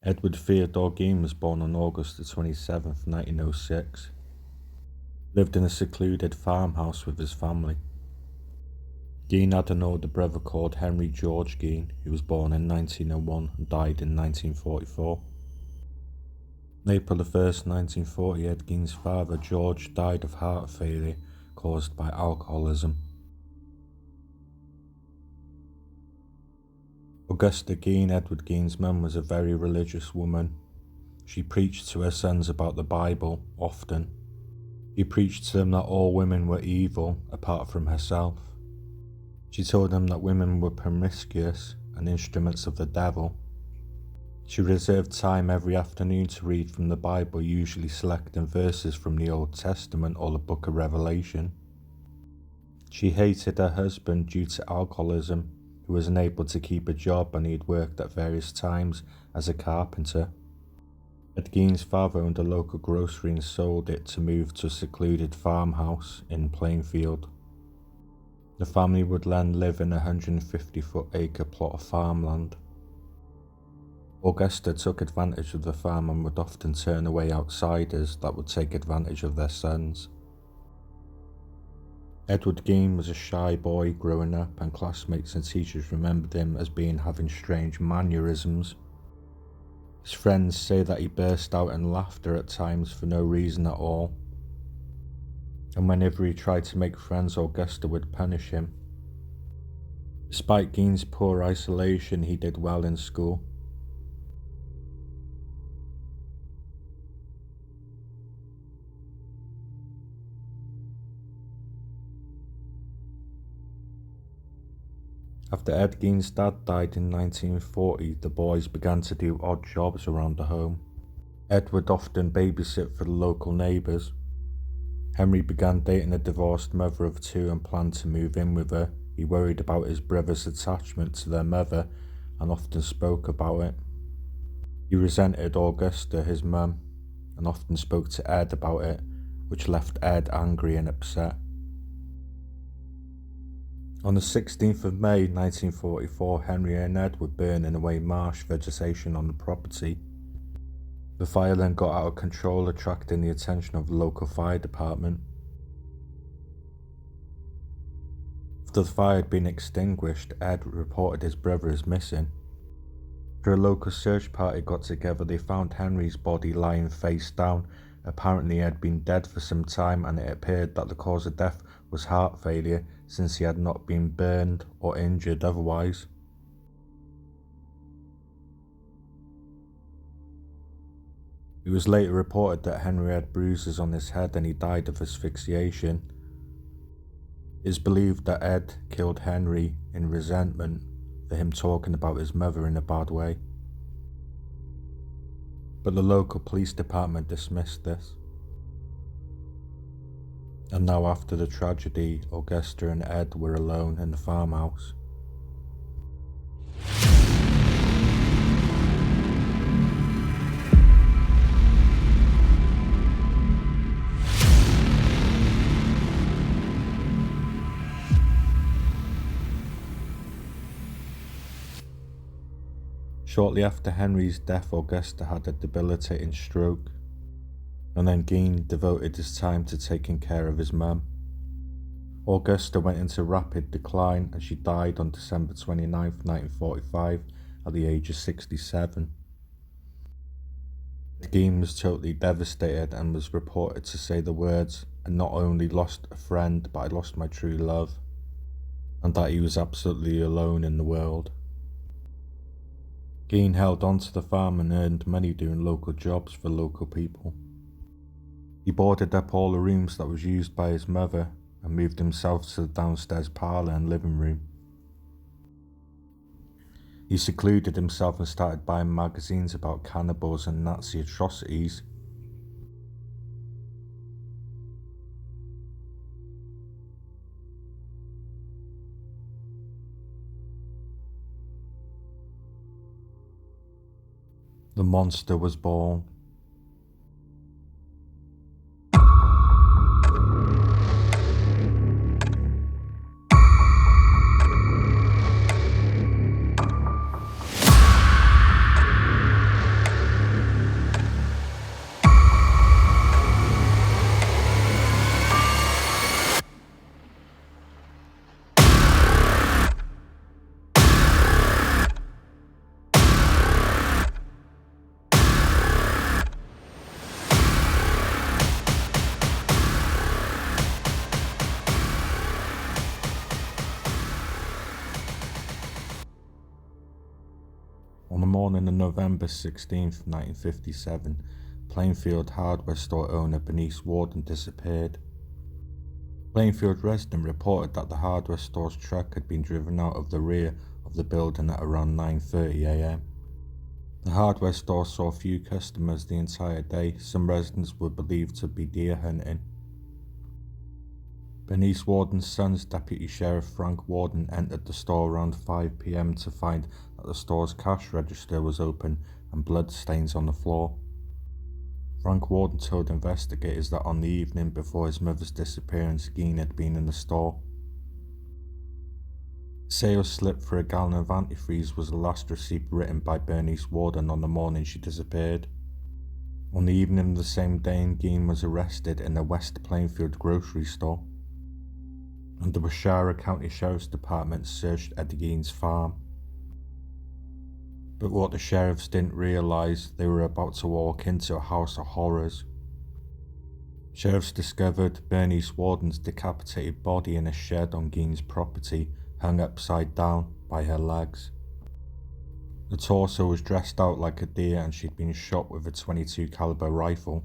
Edward Theodore Gein was born on August the 27th, 1906. Lived in a secluded farmhouse with his family. Gein had an older brother called Henry George Gein, who was born in 1901 and died in 1944. On April 1st, 1940, Ed Gein's father, George, died of heart failure caused by alcoholism. Augusta Gein, Edward Gein's mum, was a very religious woman. She preached to her sons about the Bible often. He preached to them that all women were evil apart from herself. She told them that women were promiscuous and instruments of the devil. She reserved time every afternoon to read from the Bible, usually selecting verses from the Old Testament or the Book of Revelation. She hated her husband due to alcoholism, who was unable to keep a job, and he had worked at various times as a carpenter. Ed Gein's father owned a local grocery and sold it to move to a secluded farmhouse in Plainfield. The family would then live in a 150-acre plot of farmland. Augusta took advantage of the farm and would often turn away outsiders that would take advantage of their sons. Edward Gein was a shy boy growing up, and classmates and teachers remembered him as having strange mannerisms. His friends say that he burst out in laughter at times for no reason at all. And whenever he tried to make friends, Augusta would punish him. Despite Gein's poor isolation, he did well in school. After Ed Gein's dad died in 1940, the boys began to do odd jobs around the home. Ed would often babysit for the local neighbours. Henry began dating a divorced mother of two and planned to move in with her. He worried about his brother's attachment to their mother and often spoke about it. He resented Augusta, his mum, and often spoke to Ed about it, which left Ed angry and upset. On the 16th of May 1944, Henry and Ed were burning away marsh vegetation on the property. The fire then got out of control, attracting the attention of the local fire department. After the fire had been extinguished, Ed reported his brother as missing. After a local search party got together, they found Henry's body lying face down. Apparently he had been dead for some time, and it appeared that the cause of death was heart failure, since he had not been burned or injured otherwise. It was later reported that Henry had bruises on his head and he died of asphyxiation. It is believed that Ed killed Henry in resentment for him talking about his mother in a bad way. But the local police department dismissed this. And now, after the tragedy, Augusta and Ed were alone in the farmhouse. Shortly after Henry's death, Augusta had a debilitating stroke, and then Gein devoted his time to taking care of his mum. Augusta went into rapid decline and she died on December 29, 1945 at the age of 67. Gein was totally devastated and was reported to say the words, "I not only lost a friend, but I lost my true love," and that he was absolutely alone in the world. Gein held on to the farm and earned money doing local jobs for local people. He boarded up all the rooms that was used by his mother and moved himself to the downstairs parlour and living room. He secluded himself and started buying magazines about cannibals and Nazi atrocities. The monster was born. On the morning of November 16th, 1957, Plainfield hardware store owner Bernice Warden disappeared. Plainfield resident reported that the hardware store's truck had been driven out of the rear of the building at around 9:30 a.m. The hardware store saw few customers the entire day. Some residents were believed to be deer hunting. Bernice Warden's son's Deputy Sheriff Frank Warden entered the store around 5 p.m. to find that the store's cash register was open and blood stains on the floor. Frank Warden told investigators that on the evening before his mother's disappearance, Gein had been in the store. Sales slip for a gallon of antifreeze was the last receipt written by Bernice Warden on the morning she disappeared. On the evening of the same day, Gein was arrested in the West Plainfield grocery store, and the Washara County Sheriff's Department searched Ed Gein's farm. But what the sheriffs didn't realise, they were about to walk into a house of horrors. Sheriffs discovered Bernice Warden's decapitated body in a shed on Gein's property, hung upside down by her legs. The torso was dressed out like a deer and she'd been shot with a .22 caliber rifle.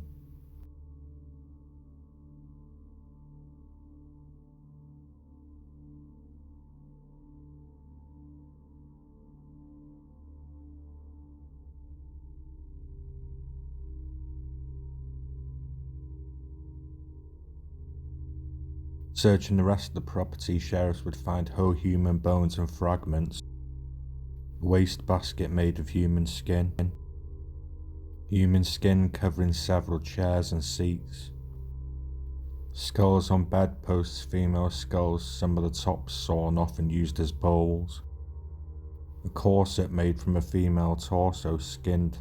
Searching the rest of the property, sheriffs would find whole human bones and fragments, a wastebasket made of human skin covering several chairs and seats, skulls on bedposts, female skulls, some of the tops sawn off and used as bowls, a corset made from a female torso skinned,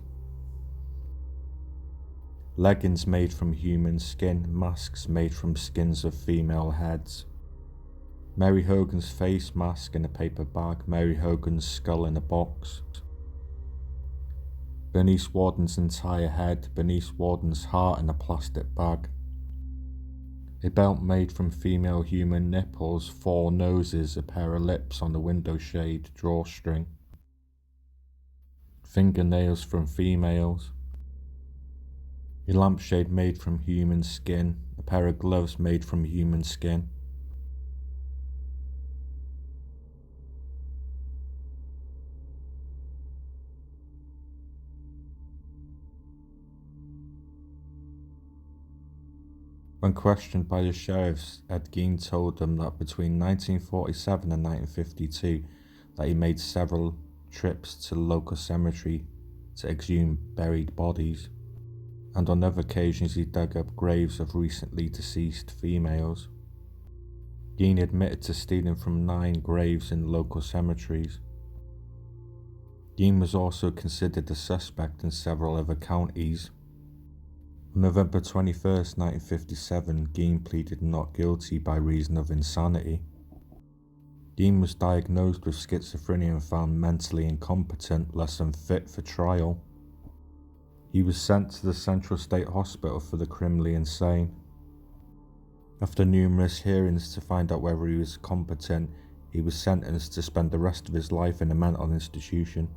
leggings made from human skin, masks made from skins of female heads, Mary Hogan's face mask in a paper bag, Mary Hogan's skull in a box, Bernice Warden's entire head, Bernice Warden's heart in a plastic bag, a belt made from female human nipples, 4 noses, a pair of lips on the window shade, drawstring, fingernails from females, a lampshade made from human skin, a pair of gloves made from human skin. When questioned by the sheriffs, Ed Gein told them that between 1947 and 1952 that he made several trips to the local cemetery to exhume buried bodies, and on other occasions he dug up graves of recently deceased females. Gein admitted to stealing from 9 graves in local cemeteries. Gein was also considered a suspect in several other counties. On November 21st, 1957, Gein pleaded not guilty by reason of insanity. Gein was diagnosed with schizophrenia and found mentally incompetent, less than fit for trial. He was sent to the Central State Hospital for the criminally insane. After numerous hearings to find out whether he was competent, he was sentenced to spend the rest of his life in a mental institution.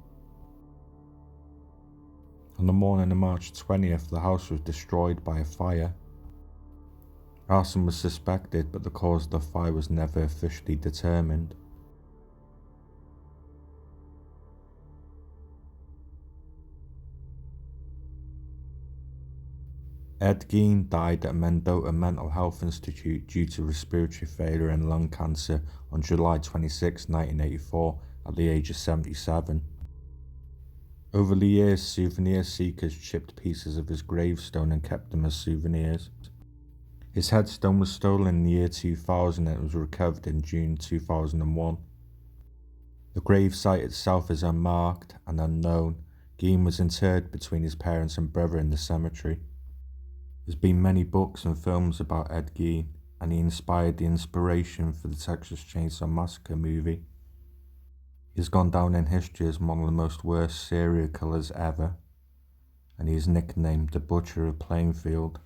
On the morning of March 20th, the house was destroyed by a fire. Arson was suspected, but the cause of the fire was never officially determined. Ed Gein died at Mendota Mental Health Institute due to respiratory failure and lung cancer on July 26, 1984, at the age of 77. Over the years, souvenir seekers chipped pieces of his gravestone and kept them as souvenirs. His headstone was stolen in the year 2000 and it was recovered in June 2001. The gravesite itself is unmarked and unknown. Gein was interred between his parents and brother in the cemetery. There's been many books and films about Ed Gein, and he inspired the inspiration for the Texas Chainsaw Massacre movie. He's gone down in history as one of the most worst serial killers ever, and he is nicknamed the Butcher of Plainfield.